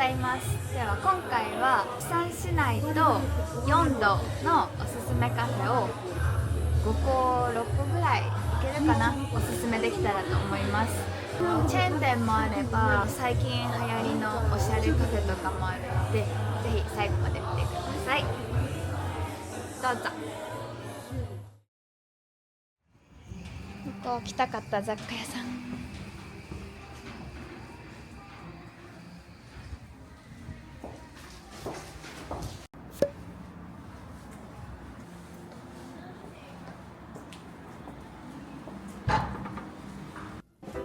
います。では今回は釜山市内と4度のおすすめカフェを5個6個ぐらいいけるかな、おすすめできたらと思います。チェーン店もあれば最近流行りのおしゃれカフェとかもあるので、ぜひ最後まで見てください。どうぞ。ここ来たかった雑貨屋さん。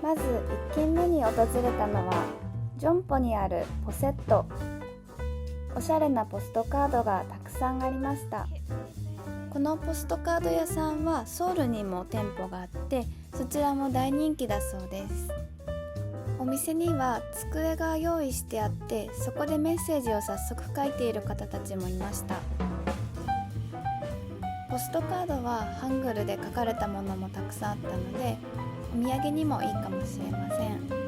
まず1軒目に訪れたのはジョンポにあるポセット。おしゃれなポストカードがたくさんありました。このポストカード屋さんはソウルにも店舗があって、そちらも大人気だそうです。お店には机が用意してあって、そこでメッセージを早速書いている方たちもいました。ポストカードはハングルで書かれたものもたくさんあったので、お土産にもいいかもしれません。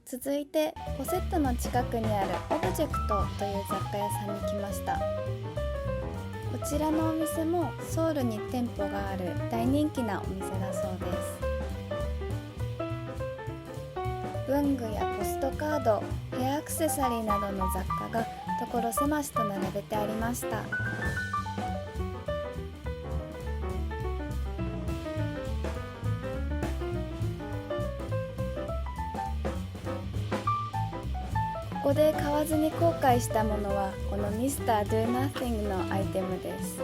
続いてポセットの近くにあるオブジェクトという雑貨屋さんに来ました。こちらのお店もソウルに店舗がある大人気なお店だそうです。文具やポストカード、ヘアアクセサリーなどの雑貨が所狭しと並べてありました。ここで買わずに後悔したものはこのミスター・ドゥ・ナッシングのアイテムです。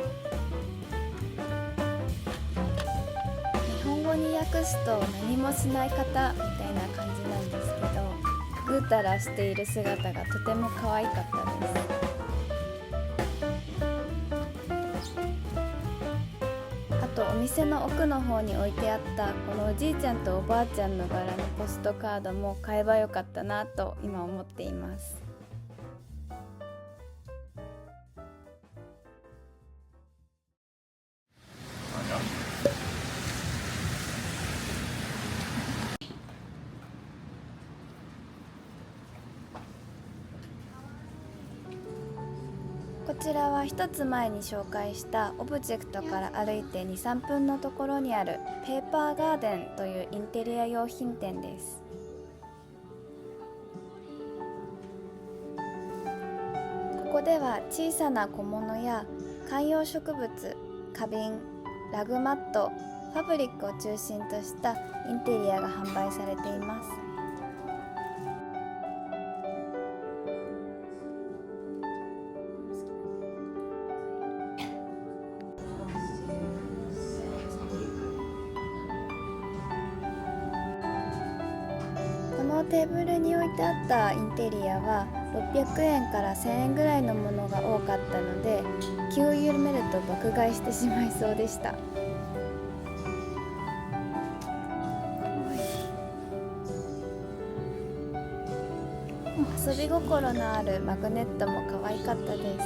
日本語に訳すと何もしない方みたいな感じなんですけど、ぐうたらしている姿がとても可愛かったです。あとお店の奥の方に置いてあったこのおじいちゃんとおばあちゃんの柄のポストカードも買えばよかったなと今思っています。こちらは一つ前に紹介したオブジェクトから歩いて 2,3 分のところにあるペーパーガーデンというインテリア用品店です。ここでは小さな小物や観葉植物、花瓶、ラグマット、ファブリックを中心としたインテリアが販売されています。このテーブルに置いてあったインテリアは600円から1000円ぐらいのものが多かったので、気を緩めると爆買いしてしまいそうでした。遊び心のあるマグネットも可愛かったです。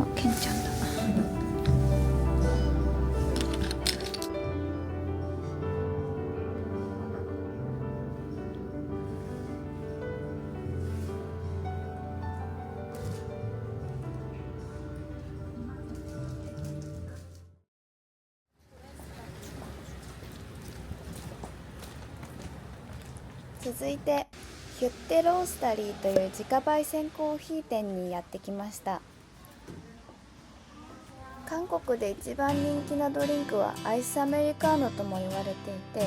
あ、ケンちゃんだ。続いてヒュッテロースタリーという自家焙煎コーヒー店にやってきました。韓国で一番人気なドリンクはアイスアメリカーノとも言われていて、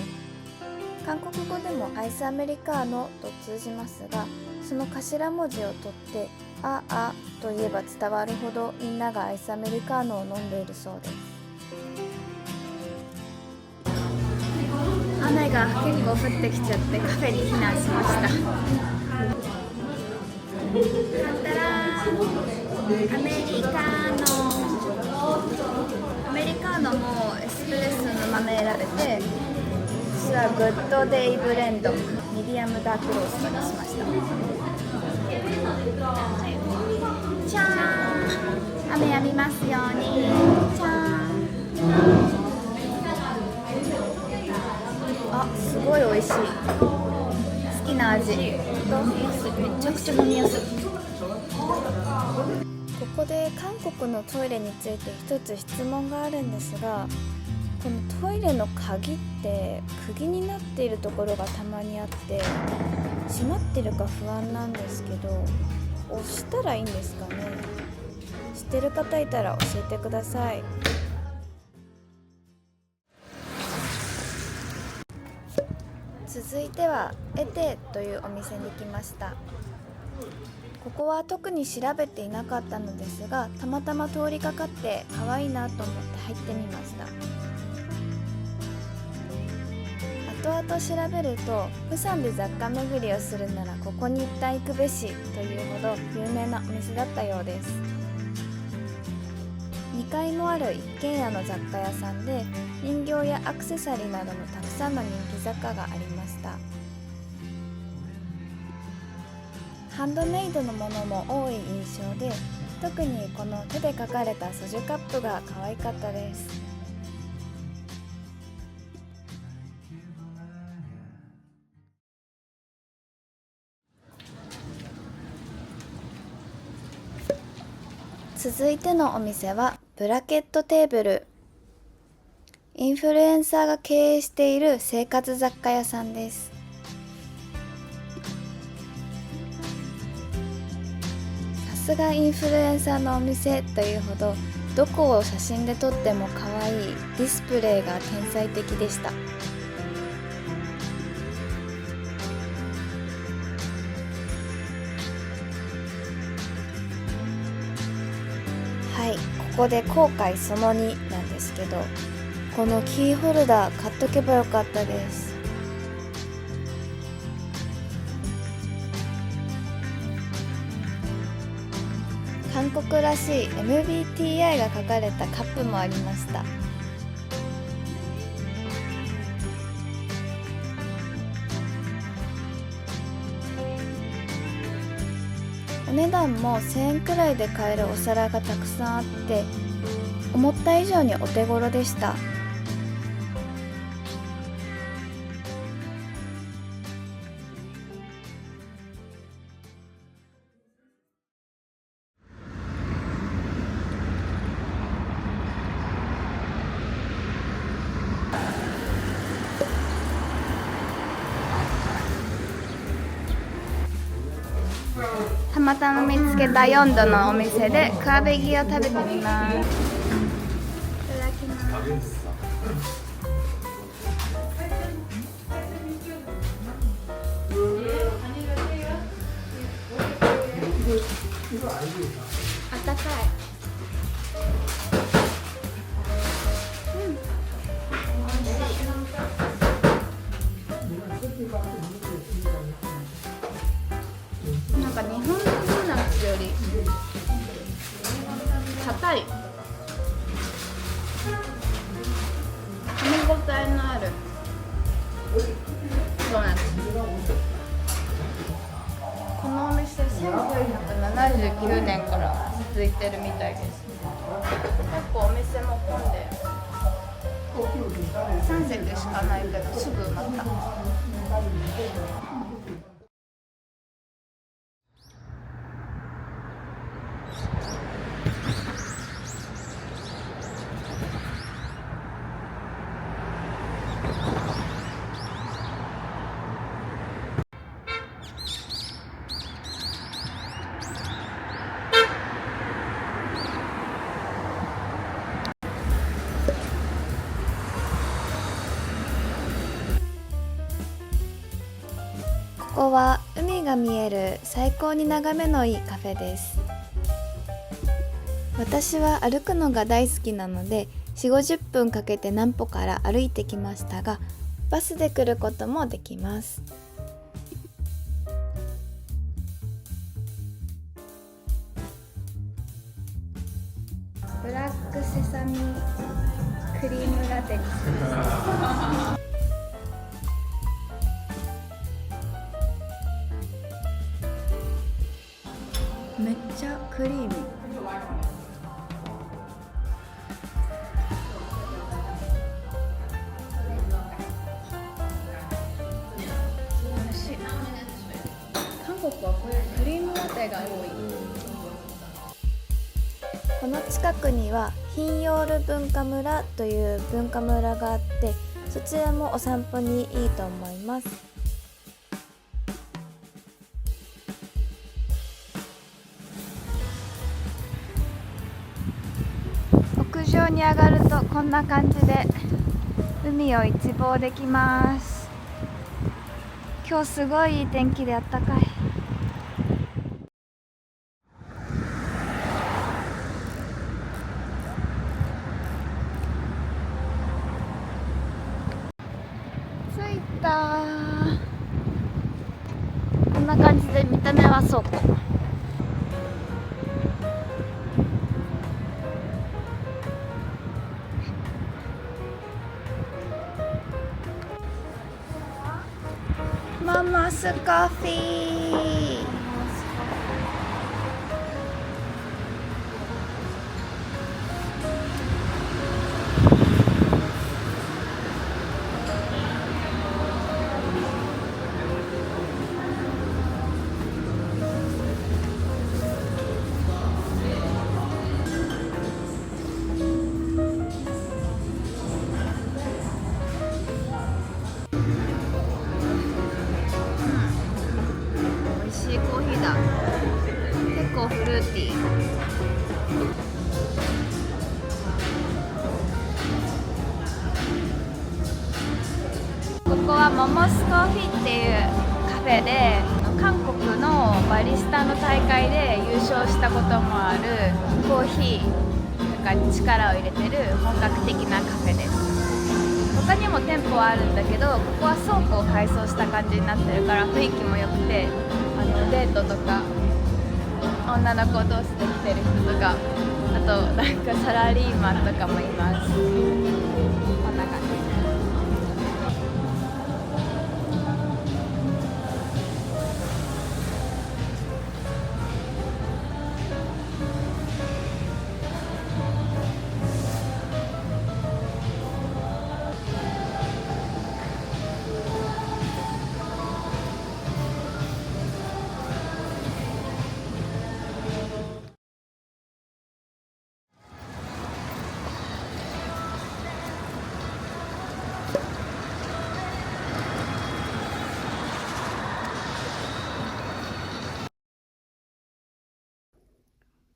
韓国語でもアイスアメリカーノと通じますが、その頭文字を取ってあと言えば伝わるほどみんながアイスアメリカーノを飲んでいるそうです。雨が結構降ってきちゃってカフェに避難しました。たらーアメリカーノもエスプレッソの豆選べて、私はグッドデイブレンドミディアムダークローストにしました。じゃーん、雨やみますように。じゃーん。あ、すごい美味しい。好きな味。めちゃくちゃ飲みやすい。ここで韓国のトイレについて一つ質問があるんですが、このトイレの鍵って釘になっているところがたまにあって、閉まってるか不安なんですけど、押したらいいんですかね。知ってる方いたら教えてください。続いてはエテというお店に来ました。ここは特に調べていなかったのですが、たまたま通りかかって可愛いなと思って入ってみました。後々調べると、釜山で雑貨巡りをするならここに一旦行くべしというほど有名なお店だったようです。2階もある一軒家の雑貨屋さんで、人形やアクセサリーなどのたくさんの人気雑貨がありました。ハンドメイドのものも多い印象で、特にこの手で描かれたソジュカップが可愛かったです。続いてのお店はブラケットテーブル。インフルエンサーが経営している生活雑貨屋さんです。さすがインフルエンサーのお店というほど、どこを写真で撮っても可愛いディスプレイが天才的でした。はい、ここで後悔その2なんですけど、このキーホルダー買っとけばよかったです。韓国らしい MBTI が書かれたカップもありました。お値段も1000円くらいで買えるお皿がたくさんあって、思った以上にお手頃でした。たまたま見つけた4度のお店でクワベギを食べてみます。いただきます。あったかい。なんか日本のドーナツより硬い、噛み応えのあるドーナツ。このお店1979年から続いてるみたいです。結構お店も混んで3席しかないけどすぐ埋まった。ここは海が見える最高に眺めのいいカフェです。私は歩くのが大好きなので4、50分かけて何歩から歩いてきましたが、バスで来ることもできます。ブラックセサミクリームラテにします。めっちゃクリーミー。美味しい。韓国はこういうクリームラテが多い。この近くにはヒンヨール文化村という文化村があって、そちらもお散歩にいいと思います。屋上に上がるとこんな感じで海を一望できます。今日すごいいい天気であったかい。着いた。こんな感じで見た目は倉庫。ママスカフィー。美味しいコーヒーだ。結構フルーティー。ここはモモスコーヒーっていうカフェで、韓国のバリスタの大会で優勝したこともあるコーヒーなんか力を入れてる本格的なカフェです。他にも店舗はあるんだけど、ここは倉庫を改装した感じになってるから雰囲気も良くて、デートとか女の子同士で来てる人とか、あとなんかサラリーマンとかもいます。こんな感じ。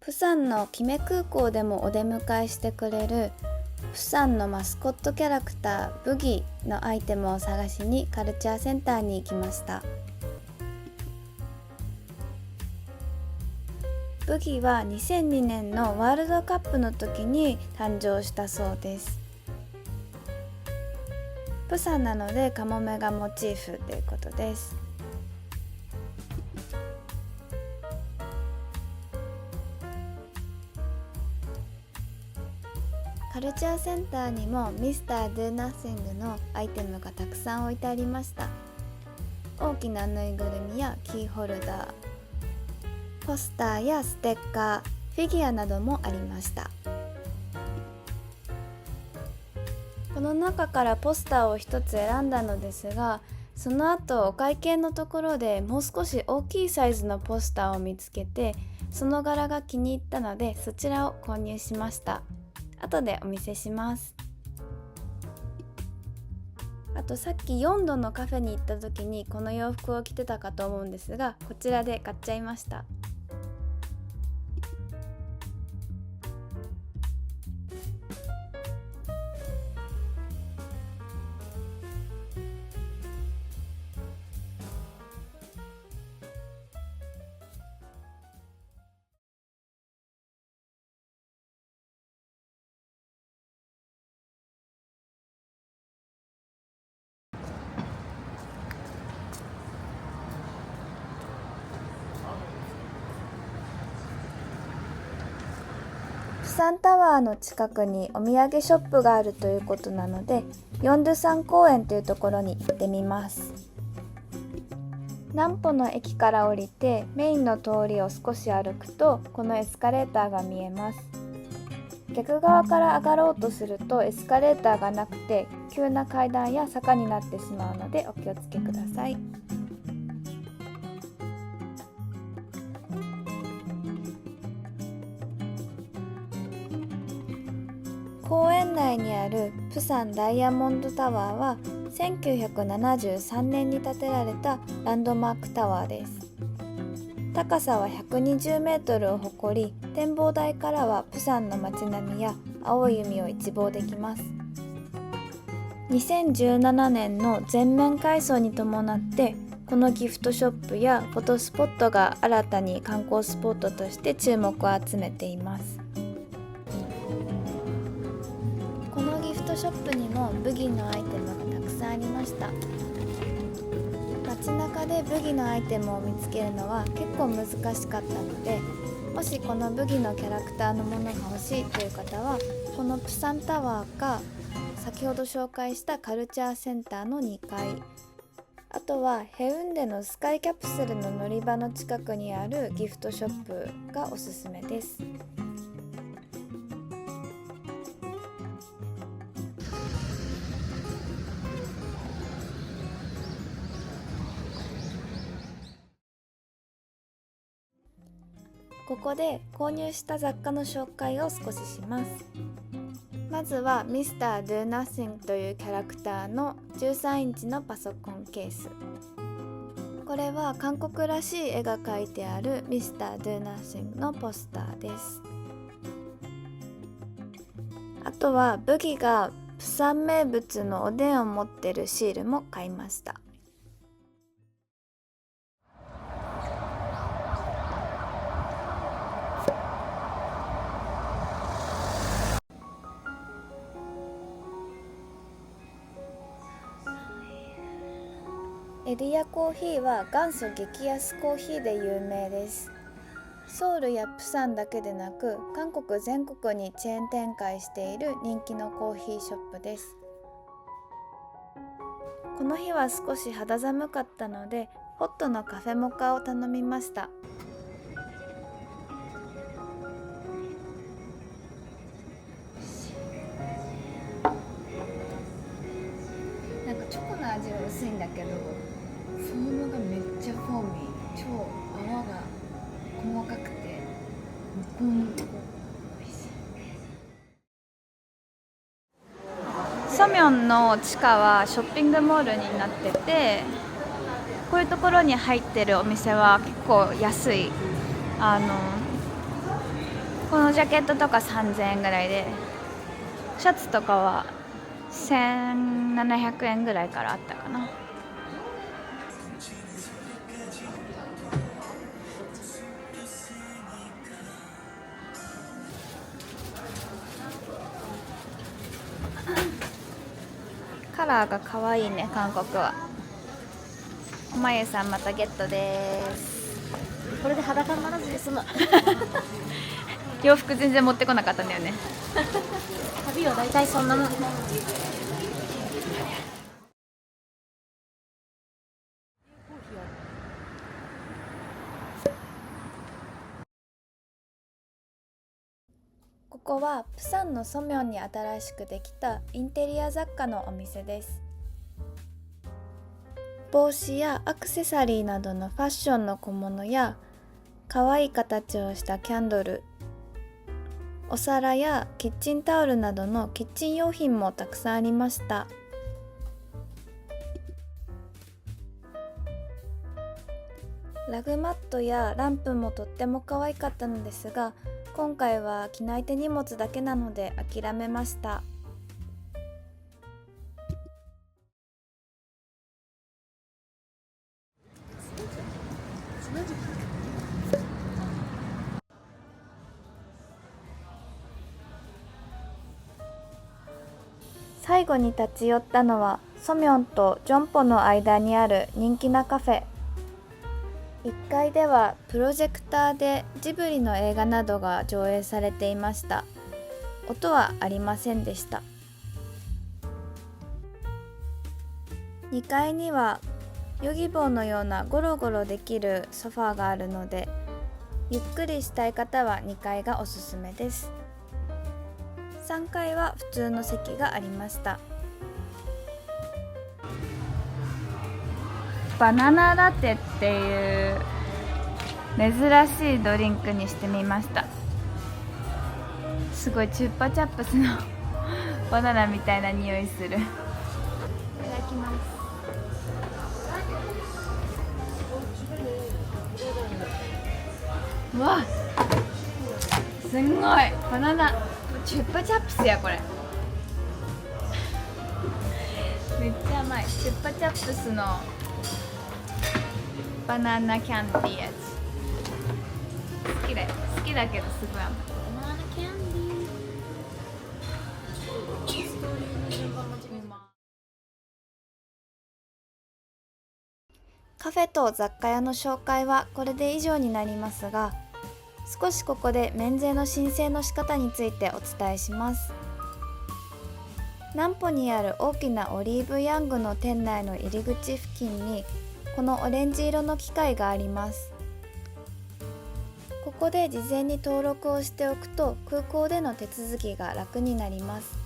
プサンのキメ空港でもお出迎えしてくれるプサンのマスコットキャラクターブギのアイテムを探しにカルチャーセンターに行きました。ブギは2002年のワールドカップの時に誕生したそうです。プサンなのでカモメがモチーフということです。カルチャーセンターにもミスター・ドゥ・ナッシングのアイテムがたくさん置いてありました。大きなぬいぐるみやキーホルダー、ポスターやステッカー、フィギュアなどもありました。この中からポスターを一つ選んだのですが、その後お会計のところでもう少し大きいサイズのポスターを見つけて、その柄が気に入ったのでそちらを購入しました。後でお見せします。あとさっき4度のカフェに行った時にこの洋服を着てたかと思うんですが、こちらで買っちゃいました。サンタワーの近くにお土産ショップがあるということなので、ヨンドゥサン公園というところに行ってみます。南浦の駅から降りてメインの通りを少し歩くと、このエスカレーターが見えます。逆側から上がろうとするとエスカレーターがなくて急な階段や坂になってしまうのでお気をつけください。公園内にあるプサンダイヤモンドタワーは1973年に建てられたランドマークタワーです。高さは120メートルを誇り、展望台からはプサンの街並みや青い海を一望できます。2017年の全面改装に伴ってこのギフトショップやフォトスポットが新たに観光スポットとして注目を集めています。このギフトショップにもブギのアイテムがたくさんありました。街中でブギのアイテムを見つけるのは結構難しかったので、もしこのブギのキャラクターのものが欲しいという方は、このプサンタワーか先ほど紹介したカルチャーセンターの2階、あとはヘウンデのスカイキャプセルの乗り場の近くにあるギフトショップがおすすめです。ここで購入した雑貨の紹介を少しします。まずはミスター Do Nothing というキャラクターの13インチのパソコンケース。これは韓国らしい絵が描いてあるミスター Do Nothing のポスターです。あとはブギがプサン名物のおでんを持ってるシールも買いました。エリアコーヒーは元祖激安コーヒーで有名です。ソウルやプサンだけでなく韓国全国にチェーン展開している人気のコーヒーショップです。この日は少し肌寒かったのでホットのカフェモカを頼みました。なんかチョコの味は薄いんだけど、フォームがめっちゃフォーミー、超泡が細かくてむくむく美味しい。ソミョンの地下はショッピングモールになってて、こういうところに入ってるお店は結構安い。このジャケットとか3000円ぐらいで、シャツとかは1700円ぐらいからあったかな。カラーが可愛いね、韓国は。おまゆさんまたゲットです。これで裸にならずに済む。洋服全然持ってこなかったんだよね。旅は大体そんなもん。ここはプサンのソミョンに新しくできたインテリア雑貨のお店です。帽子やアクセサリーなどのファッションの小物や可愛い形をしたキャンドル、お皿やキッチンタオルなどのキッチン用品もたくさんありました。ラグマットやランプもとっても可愛かったのですが、今回は着ない手荷物だけなので諦めました。最後に立ち寄ったのはソミョンとジョンポの間にある人気なカフェ。1階ではプロジェクターでジブリの映画などが上映されていました。音はありませんでした。2階にはヨギボーのようなゴロゴロできるソファーがあるので、ゆっくりしたい方は2階がおすすめです。3階は普通の席がありました。バナナラテっていう珍しいドリンクにしてみました。すごいチュッパチャップスのバナナみたいな匂いする。いただきます。うわ、すんごいバナナチュッパチャップスやこれ。めっちゃ甘い。チュッパチャップスのバナナキャンディーやつ好きだけどすごい甘い。バナナキャンディー。ストーリーの順番も始めます。カフェと雑貨屋の紹介はこれで以上になりますが、少しここで免税の申請の仕方についてお伝えします。南浦にある大きなオリーブヤングの店内の入り口付近にこのオレンジ色の機械があります。ここで事前に登録をしておくと空港での手続きが楽になります。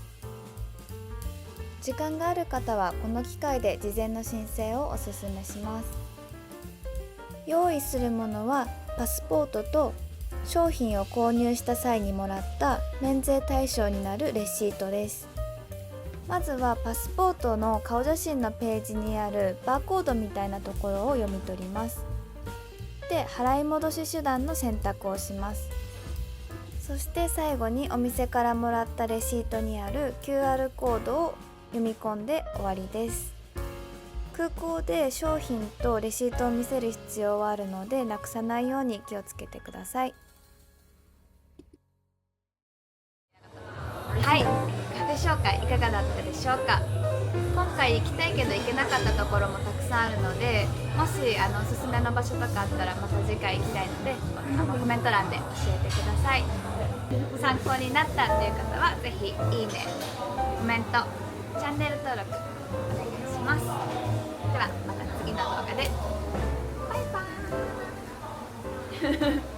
時間がある方はこの機械で事前の申請をおすすめします。用意するものはパスポートと商品を購入した際にもらった免税対象になるレシートです。まずはパスポートの顔写真のページにあるバーコードみたいなところを読み取ります。で、払い戻し手段の選択をします。そして最後にお店からもらったレシートにある QR コードを読み込んで終わりです。空港で商品とレシートを見せる必要はあるので、なくさないように気をつけてください。はい、カフェ紹介いかがだったでしょうか。今回行きたいけど行けなかったところもたくさんあるので、もしおすすめの場所とかあったらまた次回行きたいのでコメント欄で教えてください。参考になったという方はぜひいいね、コメント、チャンネル登録お願いします。ではまた次の動画でバイバーイ